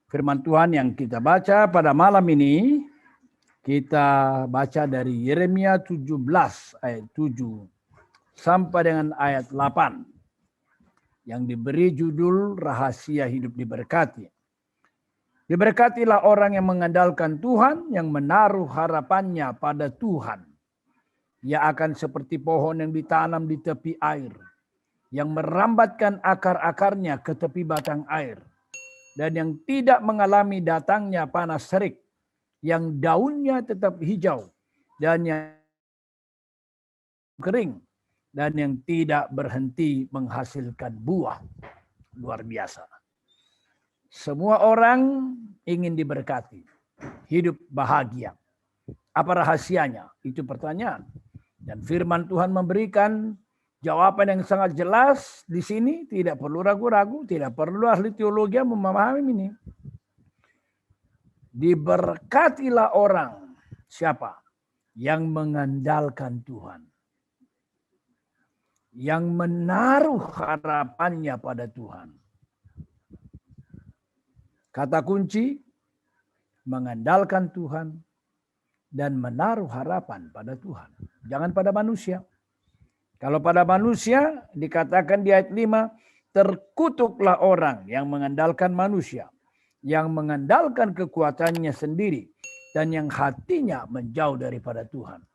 Firman Tuhan yang kita baca pada malam ini, kita baca dari Yeremia 17 ayat 7 sampai dengan ayat 8 yang diberi judul Rahasia Hidup Diberkati. Diberkatilah orang yang mengandalkan Tuhan, yang menaruh harapannya pada Tuhan. Ia akan seperti pohon yang ditanam di tepi air, yang merambatkan akar-akarnya ke tepi batang air, dan yang tidak mengalami datangnya panas terik, yang daunnya tetap hijau, dan yang kering, dan yang tidak berhenti menghasilkan buah. Luar biasa. Semua orang ingin diberkati, hidup bahagia. Apa rahasianya? Itu pertanyaan. Dan firman Tuhan memberikan jawaban yang sangat jelas di sini, tidak perlu ragu-ragu, tidak perlu ahli teologi memahami ini. Diberkatilah orang, siapa? Yang mengandalkan Tuhan. Yang menaruh harapannya pada Tuhan. Kata kunci, mengandalkan Tuhan dan menaruh harapan pada Tuhan. Jangan pada manusia. Kalau pada manusia dikatakan di ayat 5, terkutuklah orang yang mengandalkan manusia, yang mengandalkan kekuatannya sendiri, dan yang hatinya menjauh daripada Tuhan.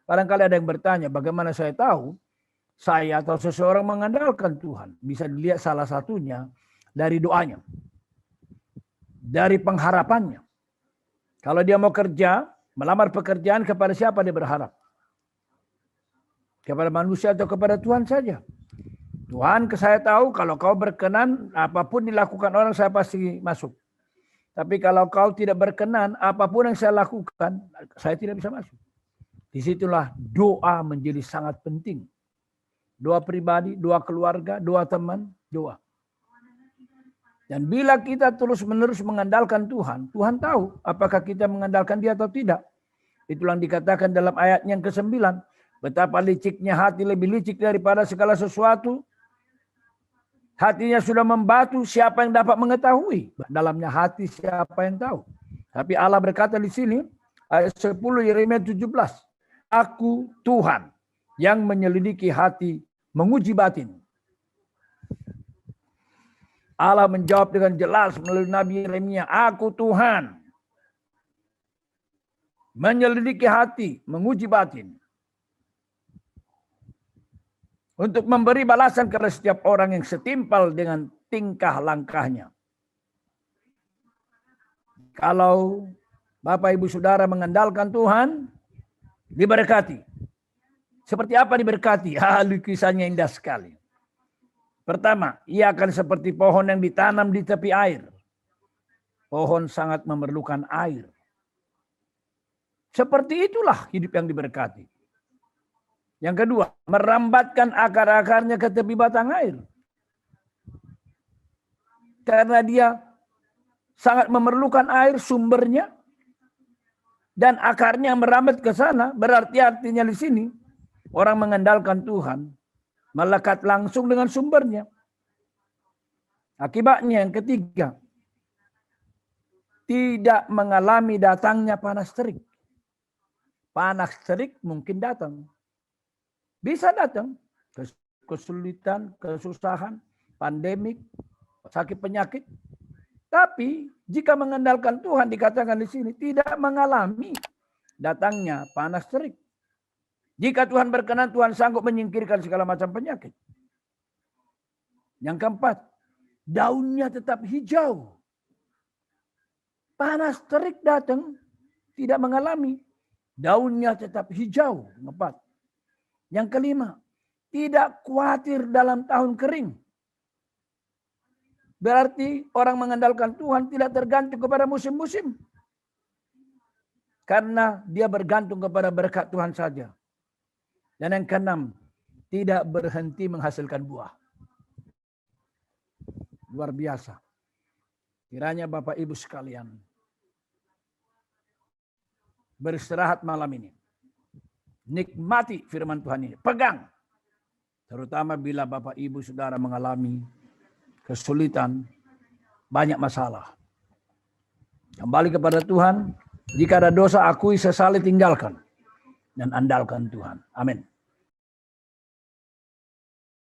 Barangkali ada yang bertanya, bagaimana saya tahu saya atau seseorang mengandalkan Tuhan? Bisa dilihat salah satunya dari doanya, dari pengharapannya. Kalau dia mau kerja, melamar pekerjaan, kepada siapa dia berharap? Kepada manusia atau kepada Tuhan saja? Tuhan, saya tahu kalau kau berkenan, apapun dilakukan orang saya pasti masuk. Tapi kalau kau tidak berkenan, apapun yang saya lakukan, saya tidak bisa masuk. Disitulah doa menjadi sangat penting. Doa pribadi, doa keluarga, doa teman, doa. Dan bila kita terus-menerus mengandalkan Tuhan, Tuhan tahu apakah kita mengandalkan Dia atau tidak. Itulah yang dikatakan dalam ayat yang ke-9. Betapa liciknya hati, lebih licik daripada segala sesuatu. Hatinya sudah membatu, siapa yang dapat mengetahui? Dalamnya hati siapa yang tahu? Tapi Allah berkata di sini, ayat 10 Yeremia 17. Aku Tuhan yang menyelidiki hati, menguji batin. Allah menjawab dengan jelas melalui Nabi Yeremia, aku Tuhan menyelidiki hati, menguji batin. Untuk memberi balasan kepada setiap orang yang setimpal dengan tingkah langkahnya. Kalau Bapak Ibu Saudara mengandalkan Tuhan, diberkati. Seperti apa diberkati? Lukisannya indah sekali. Pertama, ia akan seperti pohon yang ditanam di tepi air. Pohon sangat memerlukan air. Seperti itulah hidup yang diberkati. Yang kedua, merambatkan akar-akarnya ke tepi batang air. Karena dia sangat memerlukan air sumbernya. Dan akarnya merambat ke sana. Berarti artinya di sini, orang mengandalkan Tuhan melekat langsung dengan sumbernya. Akibatnya yang ketiga, tidak mengalami datangnya panas terik. Panas terik mungkin datang. Bisa datang. Kesulitan, kesusahan, pandemik, sakit penyakit. Tapi jika mengandalkan Tuhan, dikatakan di sini, tidak mengalami datangnya panas terik. Jika Tuhan berkenan, Tuhan sanggup menyingkirkan segala macam penyakit. Yang keempat, daunnya tetap hijau. Panas terik datang, tidak mengalami. Daunnya tetap hijau. Keempat. Yang kelima, tidak khawatir dalam tahun kering. Berarti orang mengandalkan Tuhan tidak tergantung kepada musim-musim. Karena dia bergantung kepada berkat Tuhan saja. Dan yang keenam, tidak berhenti menghasilkan buah. Luar biasa. Kiranya Bapak Ibu sekalian beristirahat malam ini. Nikmati firman Tuhan ini. Pegang. Terutama bila Bapak Ibu Saudara mengalami kesulitan, banyak masalah. Kembali kepada Tuhan. Jika ada dosa, akui, sesali, tinggalkan. Dan andalkan Tuhan. Amin.